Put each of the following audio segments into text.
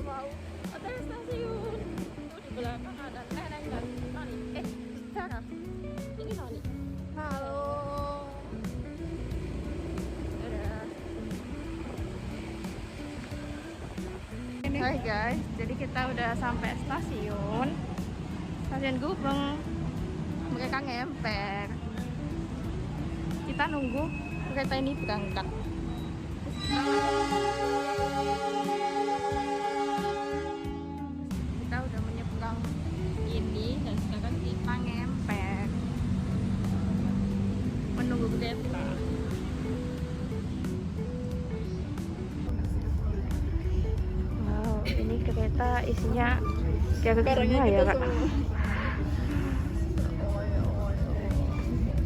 mau ada stasiun. Tuh di belakang ada neneng dan Nani. Sarah. Ini Nani. Halo. Hai guys, jadi kita udah sampai stasiun Gubeng. Mereka ngemper. Kita nunggu kereta ini berangkat. Kita udah menyeberang ini dan sekarang kita ngemper menunggu kereta. Wow, ini kereta isinya kayak semua ya kak.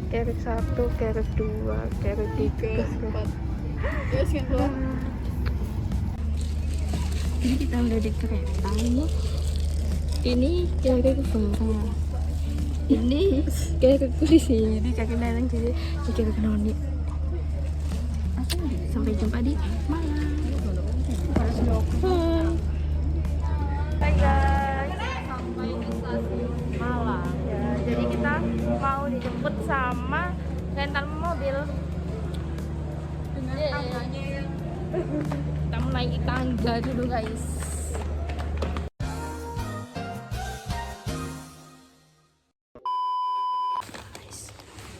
Kerek 1, kerek 2, kerek 3, 4. Ini kita udah di kereta ini. Ini kerek bawah. Ini kerek di sini. Jadi kaki neneng jadi kerek noni. Sampai jumpa di Malang. Hai guys, sampai di stasiun Malang. Ya, jadi kita mau dijemput sama rental mobil. Kita menaiki tangga dulu guys.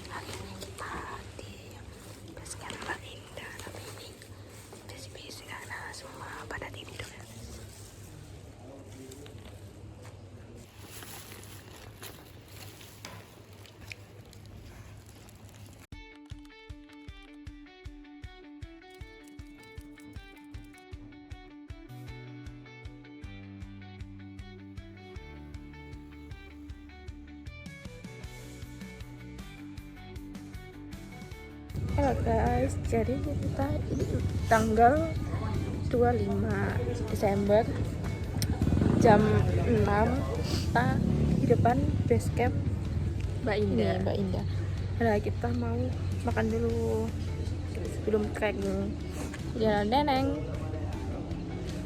Hari ini kita di base camp Mbak Indah, tapi ini udah sepi karena semua pada tidur. Halo guys, jadi kita ini tanggal 25 Desember jam 6 kita di depan base camp Mbak Indah. Nah, kita mau makan dulu sebelum trek jalan neneng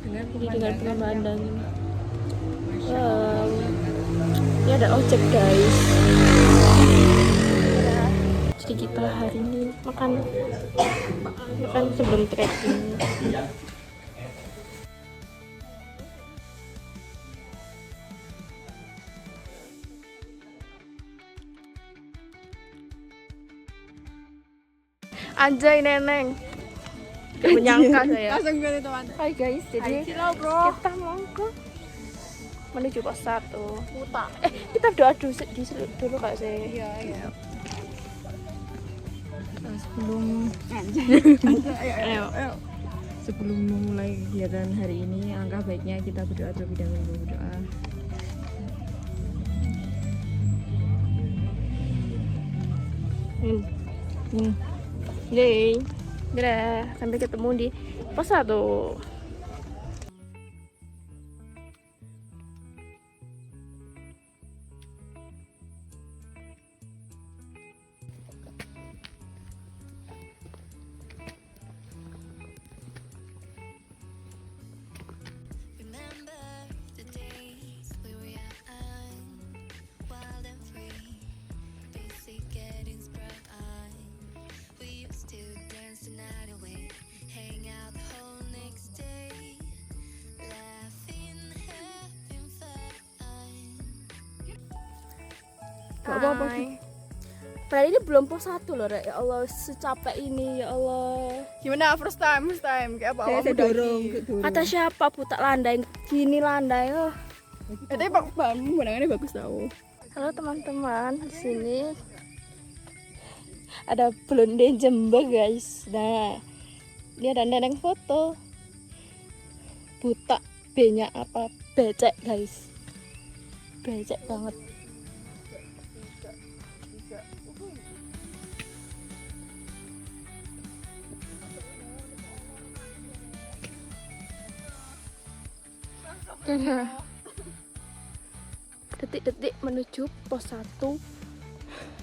dengan pemandangan. Wow, ini ada ojek guys. Jadi kita hari ini makan sebelum trekking. Anjay neneng, gak menyangka saya. Hai guys, jadi kita mau menuju pos 1. Kita doa dulu kak sih. Iya. Sebelum memulai kegiatan hari ini, angka baiknya kita berdoa terlebih dahulu. Berdoa. Yeay. Dadah, sampai ketemu di pos 1. Gak apa-apa sih. Padahal ini belum pos 1 loh, Rek. Ya Allah, secapek ini, ya Allah. Gimana first time kayak apa awakmu dorong. Kata siapa Bu tak landai gini landai loh. Tapi pemandangannya bagus tau. Halo teman-teman, di sini ada Blonde Jember guys. Nah, ini ada neneng foto. Buta banyak apa becek guys. Becek banget. Detik-detik menuju pos 1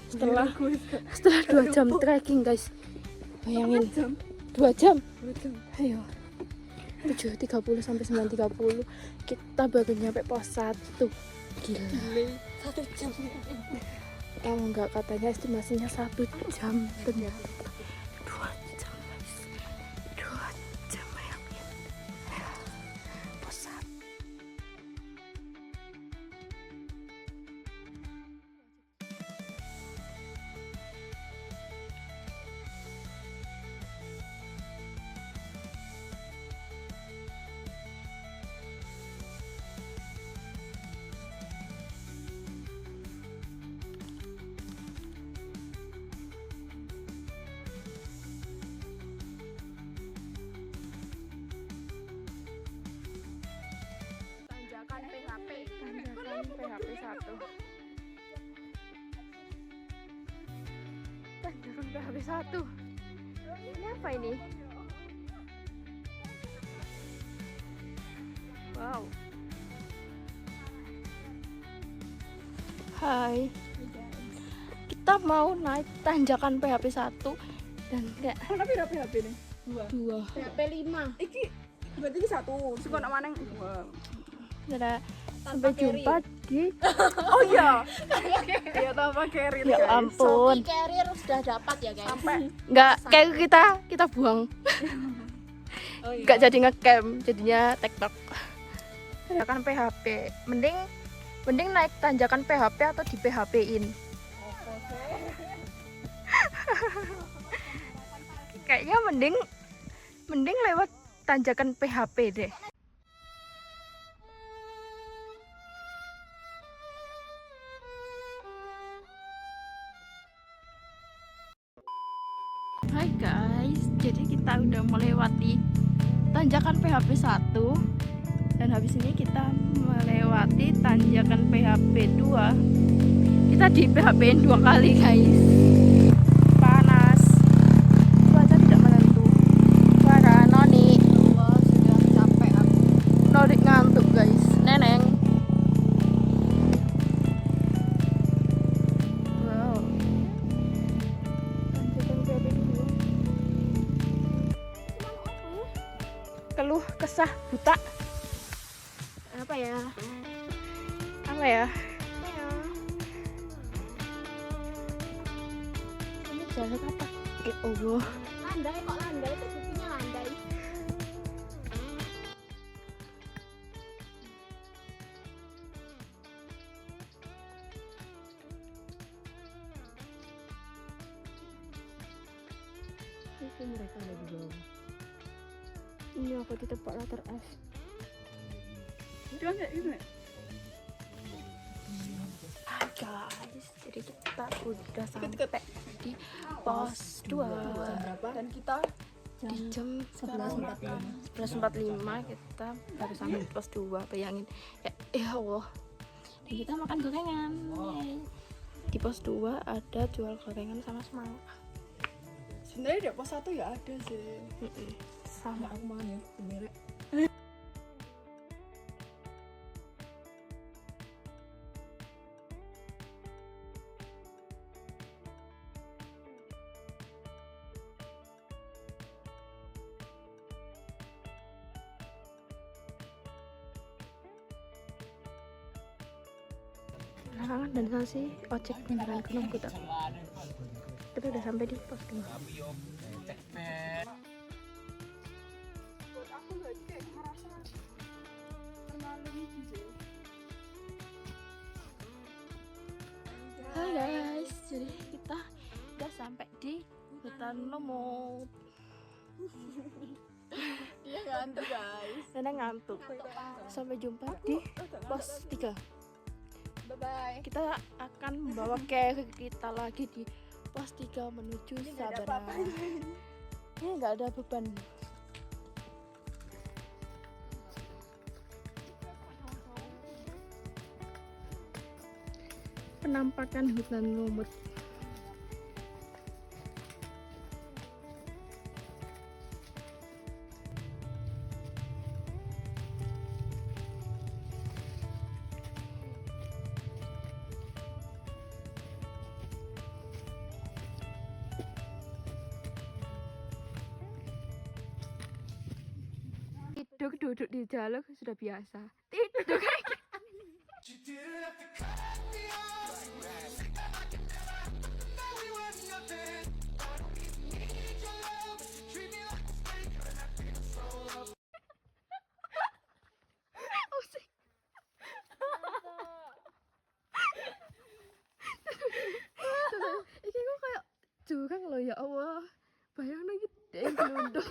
setelah 2 jam trekking guys. Bayangin 2 jam. Ayo. 7.30 sampai 9.30 kita baru nyampe pos 1. Gila. 1 jam. Tahu nggak, katanya estimasinya 1 jam, ternyata 2 jam guys. 2 jam ya. Pos 1. Tanjakan PHP 1. Tanjakan PHP 1. Ini apa ini? Wow. Hai. Kita mau naik tanjakan PHP 1 dan enggak Tapi udah PHP nih. 2. PHP 5. Iki berarti ini 1. Sing kok nak maneng 2. Dadah. Sampai jumpa di Oh iya. Iya tanpa carrier. ya guys. ampun. Carrier sudah dapat ya guys. Sampai Enggak kayak kita buang. oh iya. Enggak jadi ngecamp, jadinya TikTok. Tanjakan PHP. Mending naik tanjakan PHP atau di PHP-in. Kayaknya mending lewat tanjakan PHP deh. Hai guys, jadi kita udah melewati tanjakan PHP 1 dan habis ini kita melewati tanjakan PHP 2. Kita di PHP-in 2 kali guys. Panas, cuaca tidak menentu. Suara Noni. Allah, sudah capek aku. Noni ngantuk guys. Neneng. Wow. Tanjakan PHP 2. Keluh kesah buta. Apa ya? Ini jalan apa? Ya Allah. Landai kok landai, itu buktinya landai. Itu mereka ada di bawah. Ini aku di tempat latar F. Cuma kayak gitu nih. Hai guys, jadi kita udah sampai di pos 2 Dan kita di jam 11.45 kita baru sampai di pos 2. Bayangin ya Allah. Dan kita makan gorengan. Yeay. Di pos 2 ada jual gorengan sama semangka. sebenarnya di pos 1 ya ada sih. Sama Aku makan ya, merek. belakangan dan sanksi ojek beneran Gunung Butak. Kita udah sampai di pos 2. Buat aku lagi kayak ngerasa terlalu lucu sih. Hai guys, jadi kita udah sampai di hutan lumut. Iya ngantuk guys. Nenek ngantuk. Sampai jumpa di pos 3. Bye bye. Kita akan membawa carrier kita lagi di pos 3 menuju Sabara. Ini nggak ada beban. Penampakan hutan lumut. Duduk di jalur sudah biasa. Tidur. Iki kok kayak jurang loh ya Allah. Bayangno iki dhek glundung.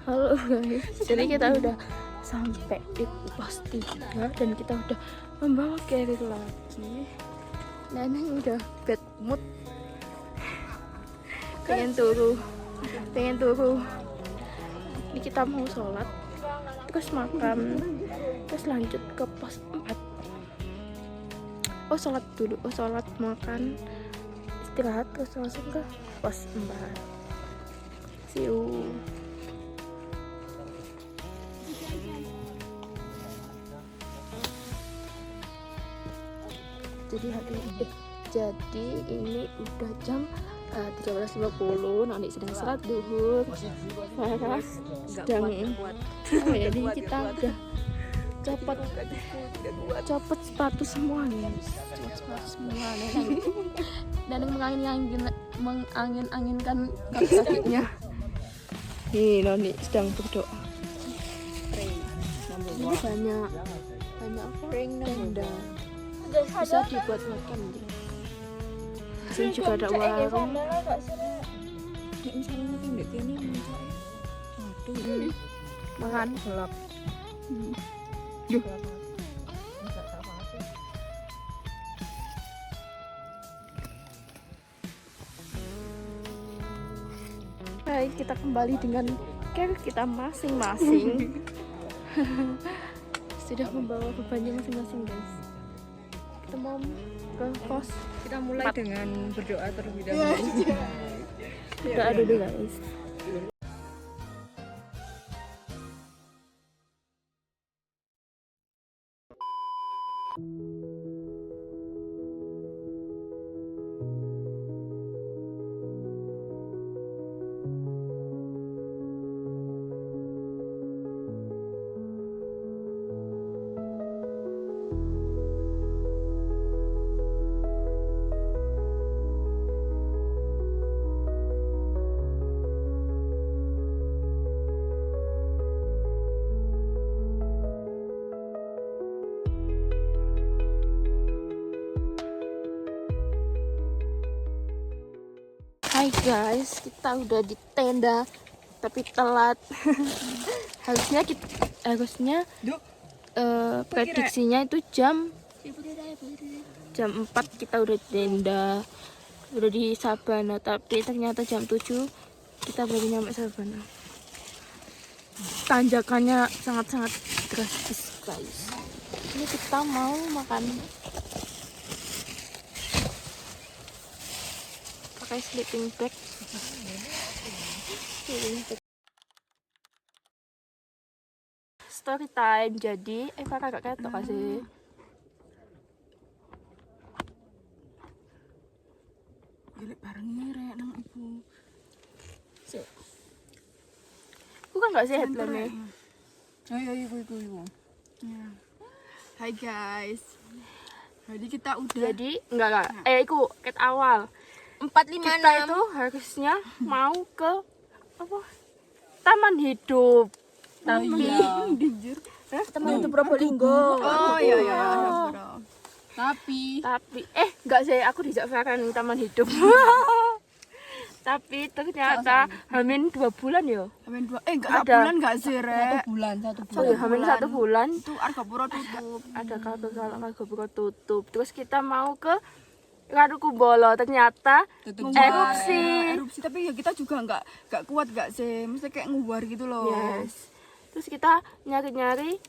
Halo guys, jadi kita udah sampai di pos 3 dan kita udah membawa carrier lagi. Neneng udah bad mood, pengen turu. Ini kita mau sholat, terus makan, terus lanjut ke pos 4. Sholat dulu, sholat, makan, istirahat, terus langsung ke pos 4. See you. Jadi ini udah jam 13.50. Noni sedang sholat duhur. Farah sedang ini kita udah copot sepatu semua nih. Dan mengangin-anginkan kakinya. Nih Noni sedang berdoa. Ini banyak tenda. Bisa dibuat makan. Di sini juga ada warung. Makan gelap. Baik, kita kembali dengan carrier kita masing-masing. Sudah membawa bebannya masing-masing, guys. Kita mau ke pos. Kita mulai dengan berdoa terlebih dahulu. Berdoa dulu, guys. Hai guys, kita udah di tenda tapi telat. harusnya prediksinya itu jam 4 kita udah di tenda, udah di Sabana, tapi ternyata jam 7 kita baru nyampe Sabana. Tanjakannya sangat-sangat drastis guys. Ini kita mau makan pakai sleeping bag. Story time. Jadi Eva kakak ketok kasih. Gelek bareng rek nang ibu. Aku kan gak sehat lah nih. Ayo ibu. Ya. Hai guys. Jadi kita udah. Jadi enggak. Iku ket awal. 456. Kita itu harusnya mau ke apa? Taman Hidup. Tapi Teman itu Probolinggo. Oh iya. Tapi enggak sih, aku dijak Farhan Taman Hidup. Tapi ternyata hamin 2 bulan ya. Hamin 2 enggak bulan enggak sih rek. Oh ya, hamin 1 bulan. Itu Argapura tutup. Ada kabar kalau Argapura tutup. Terus kita mau ke Radukumbolo, ternyata erupsi. Tapi ya kita juga enggak kuat enggak sih. Mesti kayak ngubar gitu loh. Yes. Terus kita nyari-nyari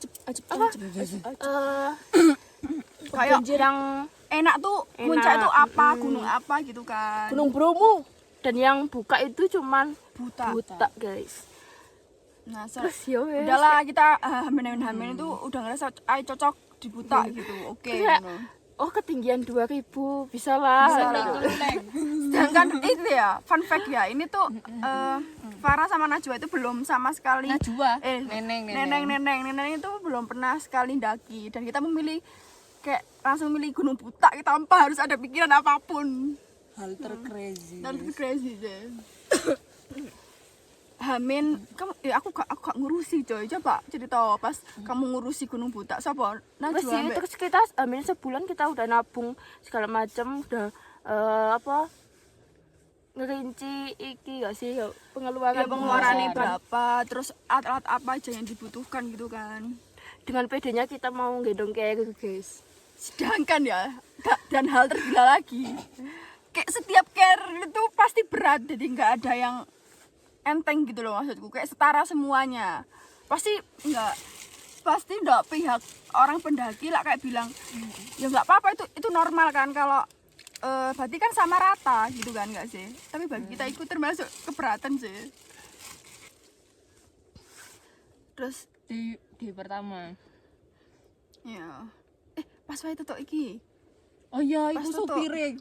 kayak yang enak tuh puncak itu apa, gunung apa gitu kan. Gunung Bromo. Dan yang buka itu cuman buta guys. Nah, Terus ya wes. udahlah kita hamil itu udah ngerasa cocok di buta gitu. Oke. Kayak, ngono. oh ketinggian 2000 bisa lah. Sedangkan itu ya, fun fact ya, ini tuh Farah sama Najwa itu belum sama sekali. Najwa, Neneng itu belum pernah sekali daki, dan kita memilih kayak langsung milih Gunung Buta tanpa harus ada pikiran apapun. hal tercrazy. Deh. Hamin, kamu aku gak ngurusi coy. Coba cerita pas kamu ngurusi Gunung Buta. Siapa? Terus sih, Najwa. terus kita amin sebulan kita udah nabung segala macam, udah apa ngerinci iki gak sih pengeluaran Pengeluarannya berapa, terus alat apa aja yang dibutuhkan gitu kan. dengan pedenya kita mau gendong kayak gitu guys. Sedangkan ya, dan hal tergila lagi, kayak setiap care itu pasti berat, jadi nggak ada yang enteng gitu loh maksudku, kayak setara semuanya. Pasti nggak pihak orang pendaki lah kayak bilang ya nggak apa-apa, itu normal kan, kalau berarti kan sama rata gitu kan, nggak sih? Tapi bagi kita itu termasuk keberatan sih. Terus Di pertama. ya pas wae tuh iki. Oh iya, Pas itu tutup. supirnya.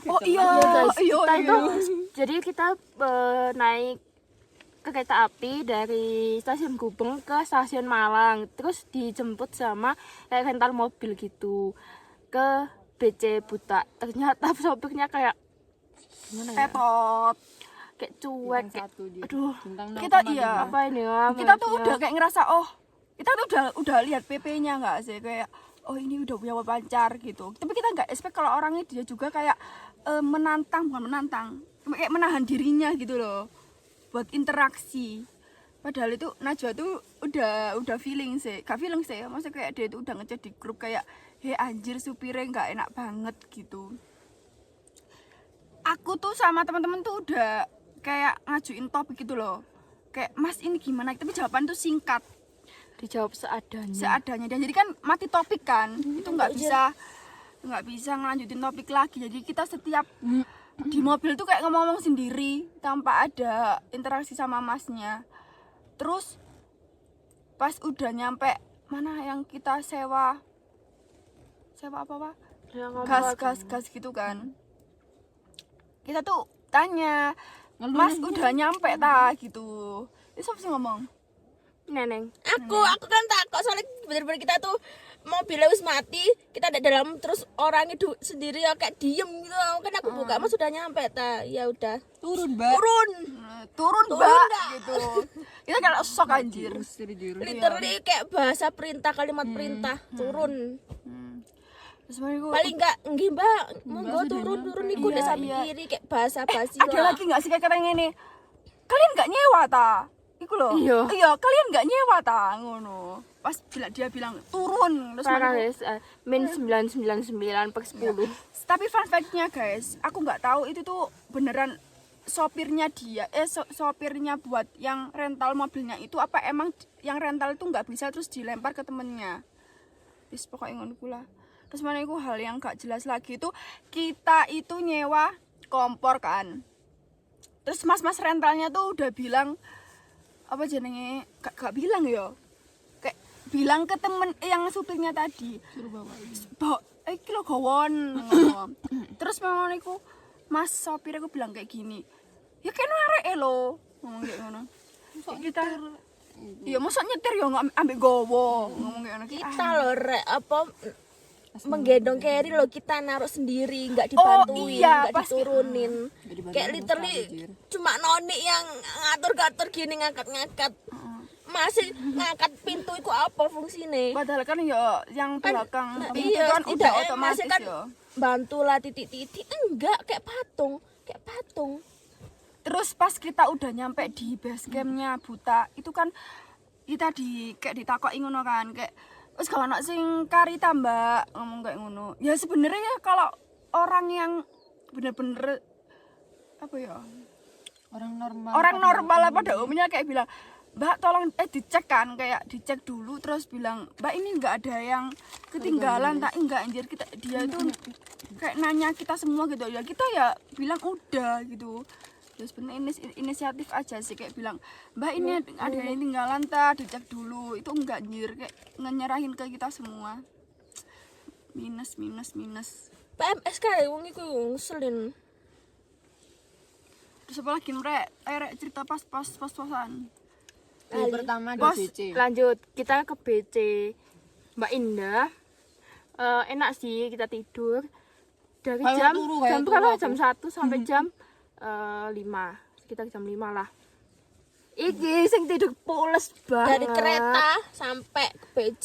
Oh iya, Guys, iya, kita iya. itu jadi kita naik ke kereta api dari stasiun Gubeng ke stasiun Malang, terus dijemput sama kayak rental mobil gitu ke BC Buta. Ternyata sopirnya kayak gimana ya? Tetot. Kayak cuek, kayak, Satu dia. aduh, Bintang Kita 0,5. iya. apa ini ya? Kita tuh mereknya? udah kayak ngerasa kita tuh udah lihat PP-nya nggak sih, kayak ini udah punya pacar gitu. Tapi kita nggak expect kalau orangnya dia juga kayak bukan menantang, kayak menahan dirinya gitu loh buat interaksi. Padahal itu Najwa tuh udah feeling sih, gak feeling sih, maksudnya kayak dia tuh udah ngechat di grup kayak anjir supirnya nggak enak banget gitu. Aku tuh sama teman-teman tuh udah kayak ngajuin topik gitu loh, kayak Mas ini gimana, tapi jawaban tuh singkat, Dijawab seadanya. seadanya, dan jadi kan mati topik kan, itu nggak bisa ngelanjutin topik lagi. Jadi kita setiap di mobil tuh kayak ngomong sendiri tanpa ada interaksi sama masnya. Terus pas udah nyampe mana yang kita sewa apa gas gitu kan, kita tuh tanya, Mas udah nyampe ta gitu. Itu siapa sih ngomong? Neneng. Aku kan takut soalnya bener-bener kita tuh mobilnya wis mati, kita ada dalam, terus orang itu sendiri ya kayak diem gitu. Kan aku buka, Mas sudah nyampe ta. Ya udah. Turun, Mbak. Turun mbak gitu. Kita kayak sok anjir. Usir juru. Literally kayak bahasa perintah, kalimat perintah, turun. Terus mereka Paling enggak nggih Mbak, monggo turun iku Iya, udah sampai iya. kiri kayak bahasa basi ada lagi nggak sih kayak katanya ini, kalian nggak nyewa ta? Iku loh. Iya. Kalian nggak nyewa ta, ngono. Pas dia bilang turun, terus Parah mereka- guys, min 999/10. Tapi fun fact-nya guys, aku nggak tahu itu tuh beneran sopirnya dia, sopirnya buat yang rental mobilnya itu, apa emang yang rental itu nggak bisa terus dilempar ke temennya. Terus pokoknya ngono kula. Terus mana itu hal yang gak jelas lagi itu, kita itu nyewa kompor kan. Terus mas-mas rentalnya tuh udah bilang apa jenenge, gak bilang ya, kayak bilang ke temen yang supirnya tadi, suruh bawa iki lho gawon. Terus memang iku mas sopir aku bilang kayak gini, ya kena arek lo ngomong kayak ngono. Kita ya masa nyetir ya nggak ambil gowo, ngomong kayak ngono. kita loh rek apa menggendong carry lo, kita naruh sendiri, nggak dibantuin, iya, nggak pasti. diturunin. Kayak literally cuma noni yang ngatur-ngatur gini, ngangkat-ngangkat. Masih ngangkat pintu itu apa fungsinya? Padahal kan ya yang belakang itu Iya, kan udah otomatis kan ya. bantulah titik-titik, enggak kayak patung. Terus pas kita udah nyampe di base campnya Buta, itu kan kita kayak ditakoki ngono kan, kayak wis gak ono sing kari tambah, ngomong kayak ngono. Ya sebenarnya kalau orang yang bener-bener apa ya, orang normal lah pada umumnya kayak bilang, Mbak tolong dicek kan, kayak dicek dulu, terus bilang, Mbak ini nggak ada yang ketinggalan tak, enggak anjir, dia itu kayak nanya kita semua gitu ya, kita ya bilang udah gitu. Ya sebenarnya inisiatif aja sih, kayak bilang mbak ini ada yang tinggalan dicek dulu, itu enggak anjir, kayak nyerahin ke kita semua. Minus PMS kali wong iku ngeselin. terus apa lagi rek cerita pas-pasan Pertama di Bos, BC. lanjut kita ke BC Mbak Indah. Enak sih kita tidur dari Kayak jam turu, kayak jam turu berapa? aku. Jam 1 sampai jam 5. Sekitar jam 5 lah. Iki sing tidur pules banget. Dari kereta sampai ke BC.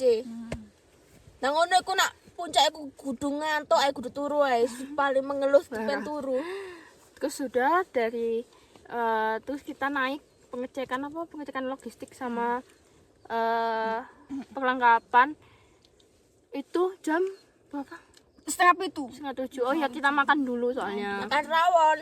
Nah ngono iku nak puncak aku kudu ngantuk, aku kudu turu ae. Paling mengeluh pengen turu. Terus sudah dari terus kita naik pengecekan logistik sama perlengkapan itu jam berapa? 6:30. 6:30. Oh ya kita makan dulu soalnya. Makan rawon.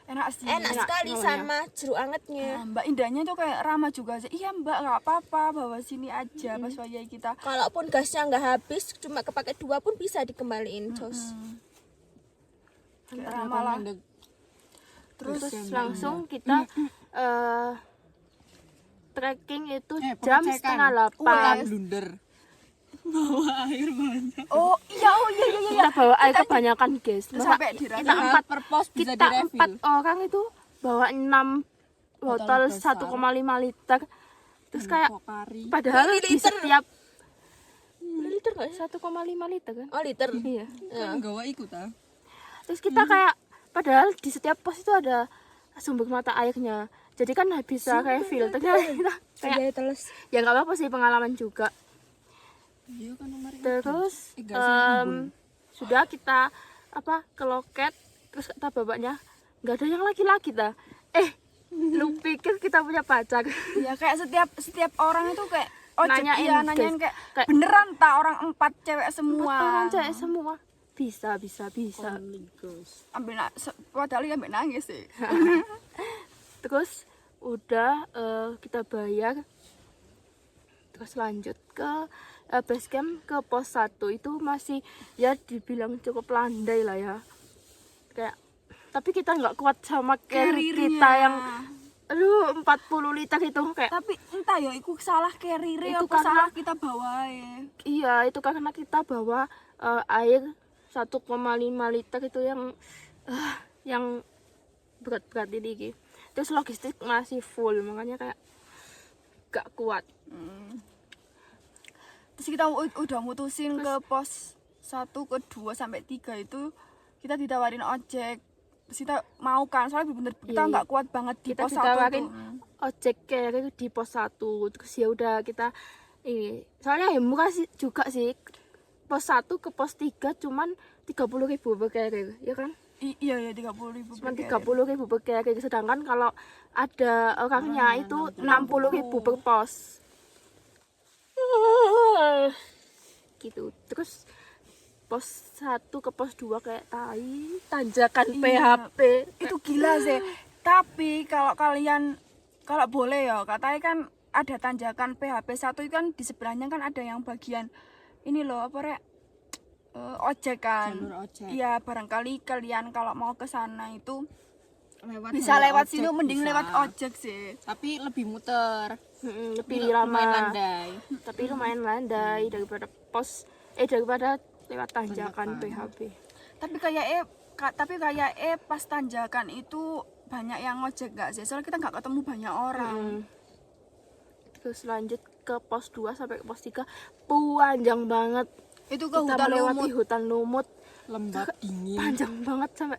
Enak sih. Enak sekali rawonnya. sama jeruk angetnya. Nah, Mbak Indahnya tuh kayak ramah juga sih. Iya Mbak, nggak apa-apa, bawa sini aja pas wayai kita. Kalaupun gasnya nggak habis, cuma kepake 2 pun bisa dikembaliin, Jos. Kayak ramah lah. Terus langsung kita trekking itu jam 7:30. Blunder. Oh iya. Kita bawa air kebanyakan guys. Terus sampai di Kita empat per pos bisa kita direfill. 4 orang itu bawa 6 botol 1,5 liter. Terus kayak Pokari. padahal di Mililiter. setiap Mililiter nggak sih? 1,5 liter kan? Oh, liter. Iya. Kan gawa ikut ah. Terus kita kayak padahal di setiap pos itu ada sumber mata airnya. Jadi kan bisa kayak filternya kita kayak ya nggak apa-apa sih, pengalaman juga. Iya kan nomor. Terus Gak sih, nyambung. sudah kita ke loket, terus kata bapaknya nggak ada yang laki-laki dah. Lu pikir kita punya pacar? Ya kayak setiap orang itu kayak Nanyain, nanyain guys. kayak Kayak- beneran tak orang 4 cewek semua. Orang cewek semua. Bisa. Padahal ya ambil nangis sih. Terus udah kita bayar. Terus lanjut ke base camp, ke pos 1 itu masih ya dibilang cukup landai lah ya. Kayak tapi kita nggak kuat sama carry Carrier-nya. kita yang 40 liter itu kayak Tapi entah ya itu salah carrier Itu apa karena- salah kita bawa ya. iya itu karena kita bawa air 1,5 liter itu yang berat-berat ini Ki. Terus logistik masih full makanya kayak gak kuat. Terus kita udah mutusin ke pos 1, ke 2 sampai 3 itu kita ditawarin ojek. Terus kita mau kan, soalnya bener kita Iya. nggak kuat banget di Kita pos 1 ditawarin itu. ojek kayak di pos 1. Terus ya udah kita ini soalnya ya murah sih juga sih. Pos 1 ke pos 3 cuman 30.000 per carrier, ya kan? Iya ya 30.000 Cuman 30.000 per carrier, sedangkan kalau ada orangnya itu 60.000 per pos. Gitu. Terus pos 1 ke pos 2 kayak tai, tanjakan PHP. Itu gila sih. Tapi kalau kalian kalau boleh ya katanya kan ada tanjakan PHP 1 itu kan di sebelahnya kan ada yang bagian ini loh apa rek ojek kan. Jalur ojek. Iya barangkali kalian kalau mau ke sana itu jalur bisa lewat ojek sini, mending bisa. lewat ojek sih. Tapi lebih muter. Lebih Lumayan lama. landai. Tapi lumayan landai daripada daripada lewat tanjakan PHP. Tapi kayak pas tanjakan itu banyak yang ngojek gak sih? Soalnya kita nggak ketemu banyak orang. Terus lanjut ke pos 2 sampai ke pos 3 panjang banget. Itu ke Kita hutan melewati lumut. hutan lumut Lembab dingin. panjang banget sampai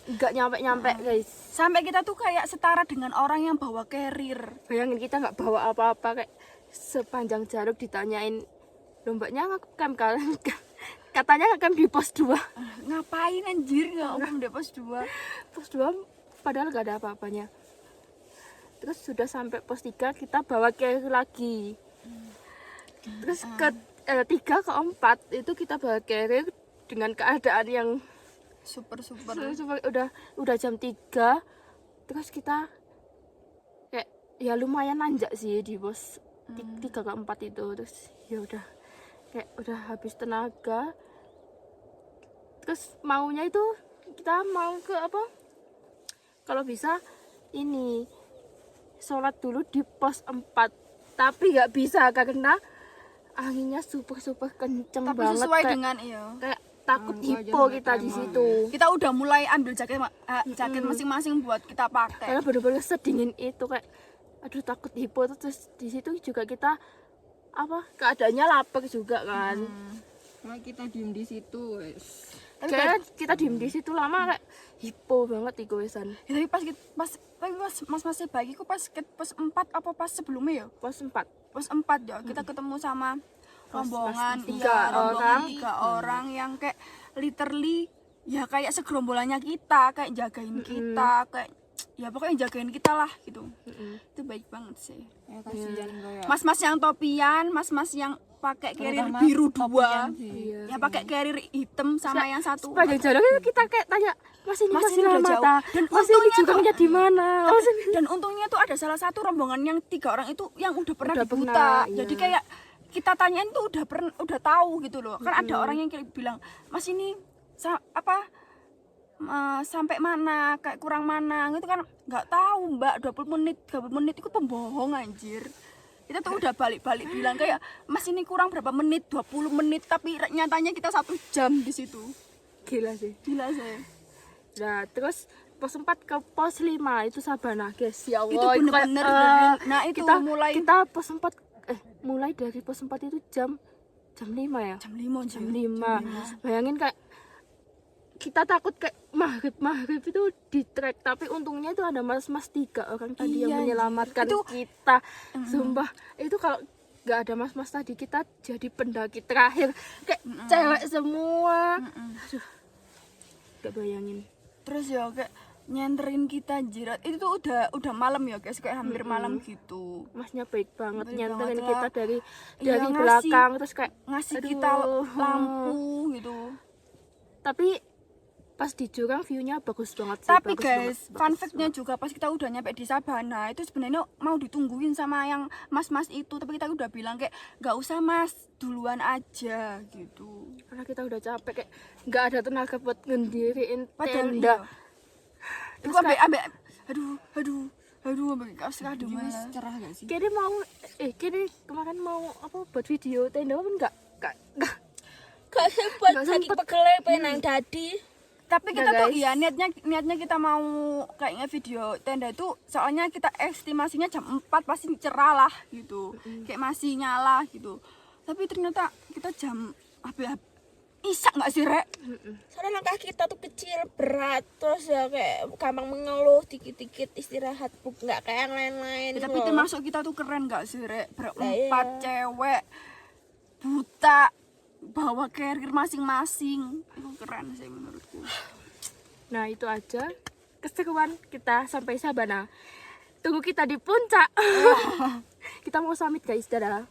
nggak nyampe guys. Sampai kita tuh kayak setara dengan orang yang bawa carrier. Bayangin kita nggak bawa apa-apa kayak sepanjang jalur ditanyain lombanya ngecamp kalian katanya ngecamp di pos 2. Ngapain anjir nggak umum di pos 2? Pos 2 padahal nggak ada apa-apanya. Terus sudah sampai pos 3 kita bawa carrier lagi. Terus ke 3 ke 4 itu kita bawa carrier dengan keadaan yang Super. udah jam 3. Terus kita kayak ya lumayan nanjak sih di pos 3 ke 4 itu. Terus ya udah kayak udah habis tenaga. Terus maunya itu kita mau ke kalau bisa ini sholat dulu di pos 4, tapi nggak bisa karena anginnya super kenceng Tapi banget, sesuai kayak, dengan iya. kayak takut hipo kita di situ. Kita udah mulai ambil jaket masing-masing buat kita pakai. Karena bener-bener sedingin itu, kayak aduh takut hipo. Terus di situ juga kita keadaannya lapar juga kan. Nah, kita diem di situ wes. Kayak kita diem di situ lama kayak hipo banget iku wesan. Ya, tapi pas mas-masnya bagiku pas ke pos 4 apa pas sebelumnya ya? Pos 4. Pos 4 ya, kita ketemu sama rombongan orang. 3 orang yang kayak literally ya kayak segerombolannya kita, kayak jagain kita, kayak ya pokoknya jagain kita lah gitu. Itu baik banget sih. Ya kasihan kayak Mas-mas yang topian, mas-mas yang pakai carrier terutama biru 2, topian sih. Iya. yang pakai carrier hitam sama yang satu. Sepanjang jalan kita kayak tanya, Mas ini Mas, masih ini udah lama jauh. ta? Dan Mas ini untungnya juga tuh- di mana? Mas ini Dan untungnya tuh ada salah satu rombongan yang 3 orang itu yang udah pernah Udah di buta. pernah, Jadi iya. kayak kita tanyain tuh udah tahu gitu loh. Kan ada orang yang kayak bilang, "Mas ini sampai mana, kayak kurang mana." Gitu kan nggak tahu, Mbak. 20 menit, 30 menit itu pembohong anjir. Kita tuh udah balik-balik bilang kayak, "Mas ini kurang berapa menit, 20 menit." Tapi nyatanya kita 1 jam di situ. gila sih. Gila sih. Nah, terus pos 4 ke pos 5 itu Sabana, guys. Ya Allah, Itu bener-bener kayak, nah itu kita kita pos 4 mulai dari pos 4 itu jam 5 ya. jam 5 Jam 5. Bayangin kayak kita takut kayak maghrib itu di trek, tapi untungnya itu ada mas-mas 3 orang tadi yang Iya, menyelamatkan itu- kita. Sumpah, itu kalau nggak ada mas-mas tadi kita jadi pendaki terakhir kayak cewek semua. Aduh, gak bayangin. Terus ya kayak nyenterin kita jirat itu tuh udah malam ya guys, kayak hampir malam gitu, Masnya baik banget Baik nyenterin banget kita lah. dari Iya, ngasih- belakang, terus kayak ngasih aduh. kita lampu gitu. Tapi pas di jurang view-nya bagus banget sih. Tapi bagus guys, banget, fun bagus fact-nya juga pas kita udah nyampe di Sabana itu sebenarnya mau ditungguin sama yang mas-mas itu, tapi kita udah bilang kayak nggak usah mas, duluan aja gitu. karena kita udah capek, kayak nggak ada tenaga buat ngediriin Padahal tenda. iya. Terus Itu ambek aduh ambek kaos kado Jadi wes malah. cerah gak sih? Kini mau kemarin mau buat video tenda kan nggak Gak sempat Nggak saking sempet. pegel penang dadi. Tapi kita Nah, tuh guys. iya niatnya kita mau kayaknya video tenda itu soalnya kita estimasinya jam 4 pasti cerah lah gitu. Kayak masih nyala gitu. Tapi ternyata kita jam isak nggak sih, Rek? Soalnya langkah kita tuh kecil, berat, terus ya kayak gampang mengeluh, dikit-dikit istirahat, nggak kayak yang lain-lain. Ya, tapi loh. termasuk kita tuh keren nggak sih, Rek? Berempat iya. cewek buta bawa carrier masing-masing. Itu keren sih menurutku. Nah itu aja keseruan kita sampai Sabana. Tunggu kita di puncak. Kita mau summit guys, dadah.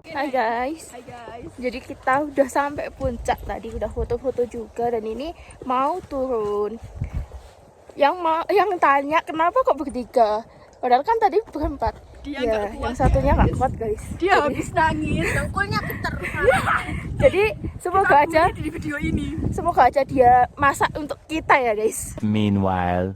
Hai guys. Hai guys. Jadi kita udah sampai puncak tadi, udah foto-foto juga dan ini mau turun. Yang tanya kenapa kok bertiga? Padahal kan tadi berempat. Dia Ya, nggak yang kuat. satunya nggak kuat guys. Dia habis nangis. dengkulnya geter. Jadi semoga aja, Di video ini. semoga aja dia masak untuk kita ya guys. Meanwhile.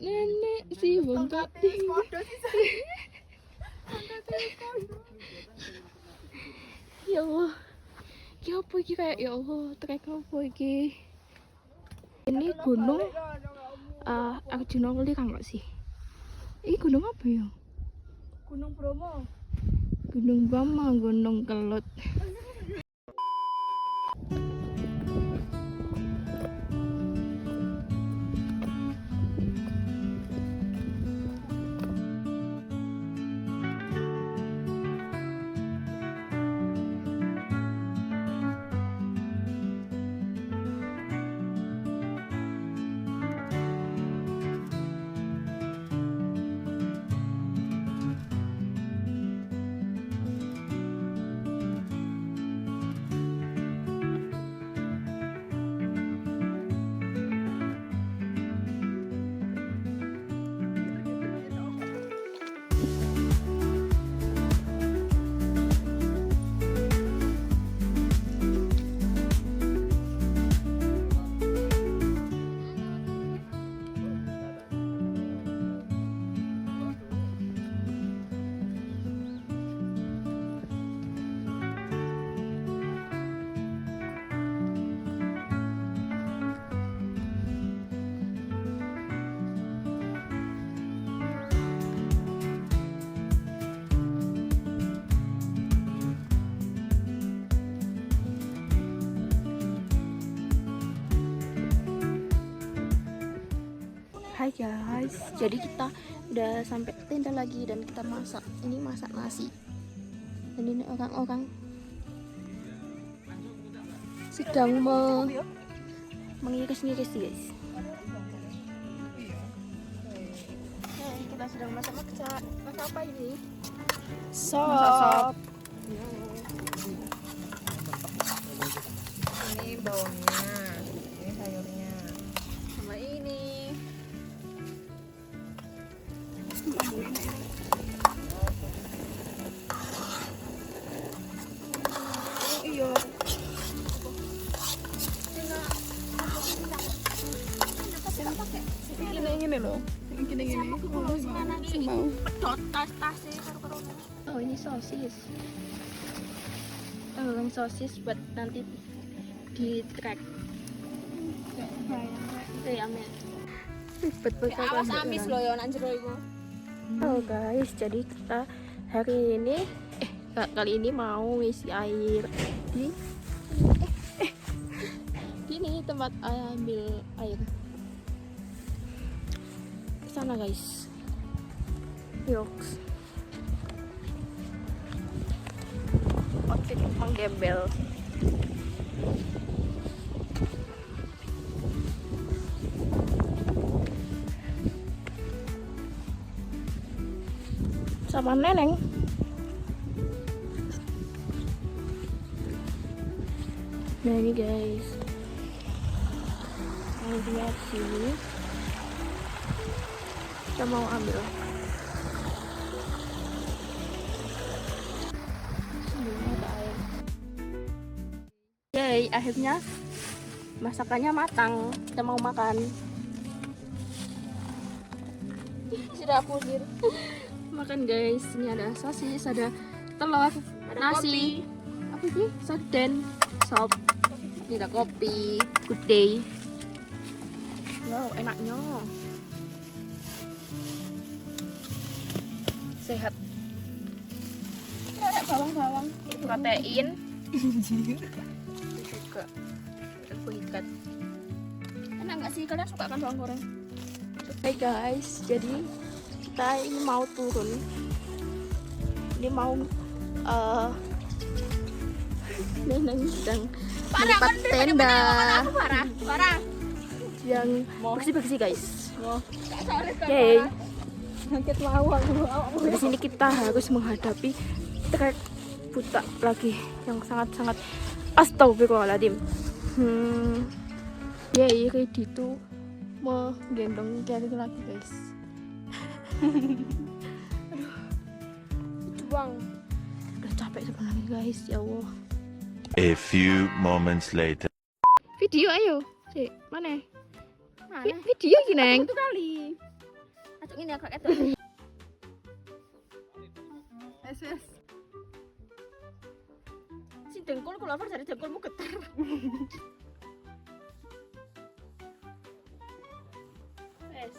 Nenek si bongkok ya Allah, ya apa iki kayak ya Allah trek apa iki? Ini gunung Arjuna Weli kan nggak sih? Ini gunung apa ya? Gunung Bromo. Gunung Bromo, Gunung Kelut. Hai guys, jadi kita udah sampai tenda lagi dan kita masak. Ini masak nasi. Dan ini orang-orang sedang mengiris-ngiris guys. Kita sedang masak apa ini? Sop. Ini bawangnya, ini sayurnya, sama ini. Ini loh. Gini. Mau. Pedot tas-tasnya karo-karo. Oh ini sosis. Tenggelam sosis buat nanti di track. Amin. Ribet banget. Awas amis loh ya nang jero iku. Halo guys, jadi kita hari ini kali ini mau ngisi air di ini tempat ambil air. Sana guys. Yoks. Outfit menggembel. Sama neneng. Nah ini guys, airnya sini. Kita mau ambil. Sebelumnya ada air. Yay, akhirnya masakannya matang. Kita mau makan. Sudah pulir. Makan guys, ini ada sosis, ada telur, Ada nasi, apa sih? Sarden, sop, ini ada kopi, good day. Wow, enaknya. Sehat. Ada bawang-bawang. Protein. Juga karbohidrat. Enak nggak sih? Kalian suka kan bawang goreng? Hai guys, jadi kita ini mau turun. Ini mau Neneng sedang melipat tenda Parah. yang bersih-bersih guys. Yay. Sakit lawang. Di sini kita harus menghadapi trek buta lagi yang sangat-sangat astagfirullahaladzim. Yay, ready to menggendong Carry lagi guys. Aduh, buang. Udah capek sebenarnya guys, ya Allah. A few moments later. Video ayo, si mana? Video gini neng. Itu kali. Acuk ini agak ketok. Wes. Si dengkul kula over dari dengkulmu getar. Wes.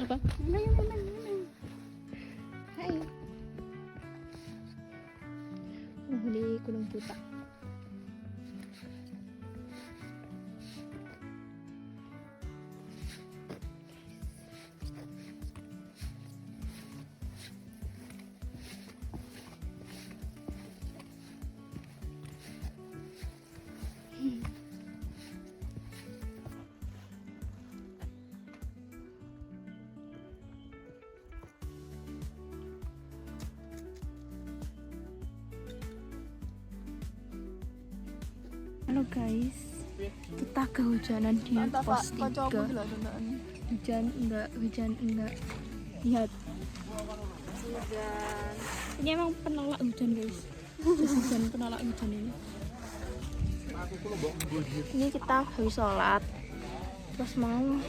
Apa? Hai. Penghuni Gunung Buta. guys, kita kehujanan di pos 3. Hujan enggak. Lihat. Ini emang penolak hujan guys. Hujan penolak hujan ini. Ini kita habis sholat, terus mau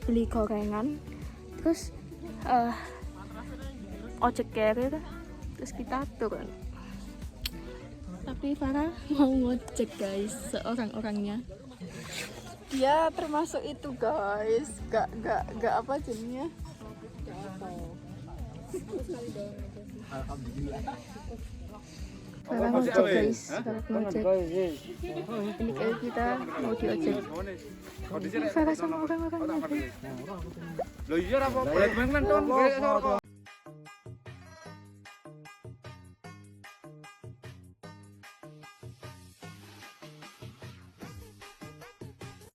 beli gorengan, terus ojek carrier, terus kita turun. Tapi Farah mau ngojek guys, seorang-orangnya. Dia termasuk itu guys, gak apa jadinya. Farah ngojek guys, Farah ngojek. Ini kayak kita mau diojek. Ini Farah sama orang-orangnya guys. Loh iya apa boleh teman-teman ton kayak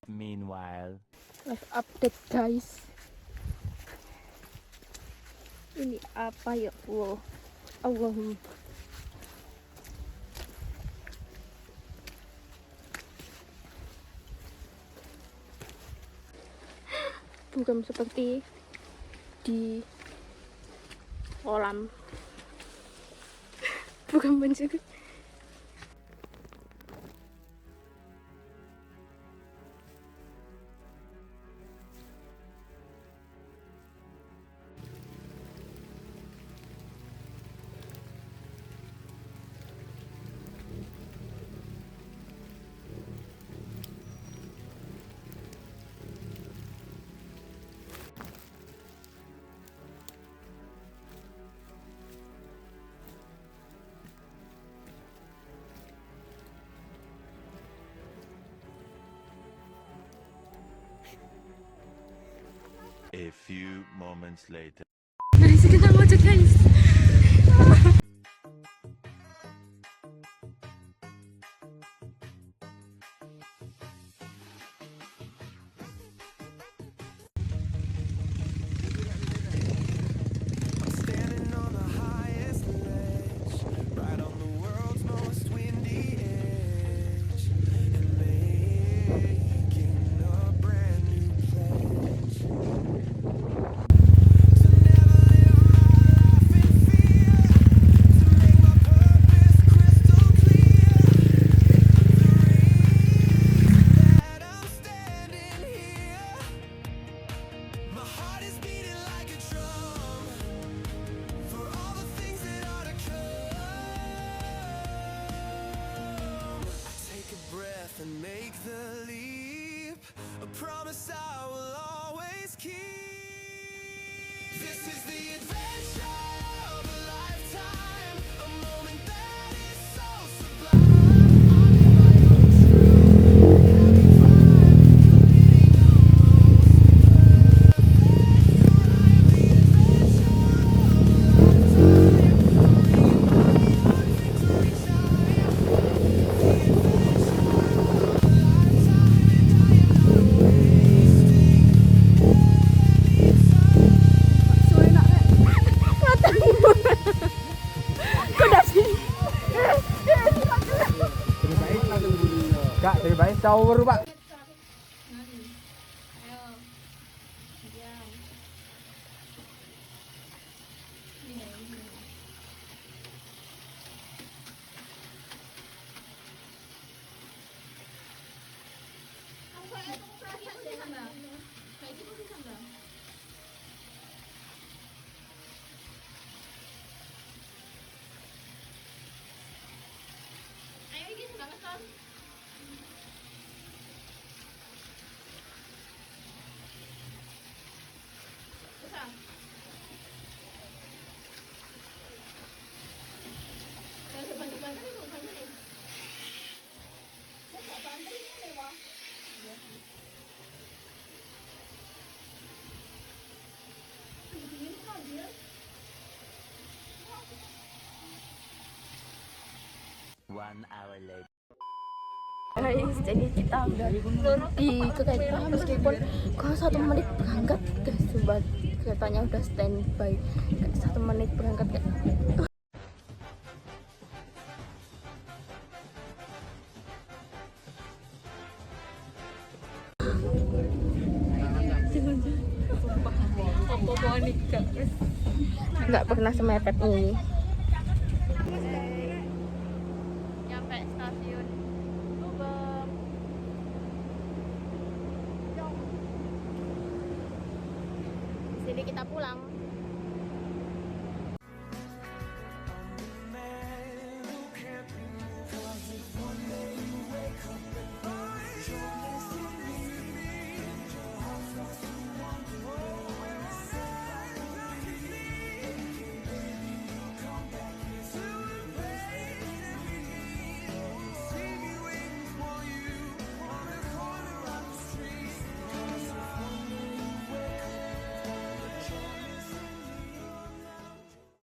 Meanwhile. Live update guys. Ini apa ya Allah. Allahumma. Bukan seperti di kolam. Bukan mencuri. A few moments later. Guys, kita ngojek guys. And make the leap, a promise I will always keep. This is the adventure of a lifetime, a moment that is so sublime. Kak, dari baik tower, Pak. One hour later. Guys, jadi kita udah di kereta meskipun kalau 1 menit berangkat guys, coba keretanya udah standby kayak 1 menit berangkat kayak Nggak pernah semepet ini. Nyampe stasiun Gubeng. Sini kita pulang.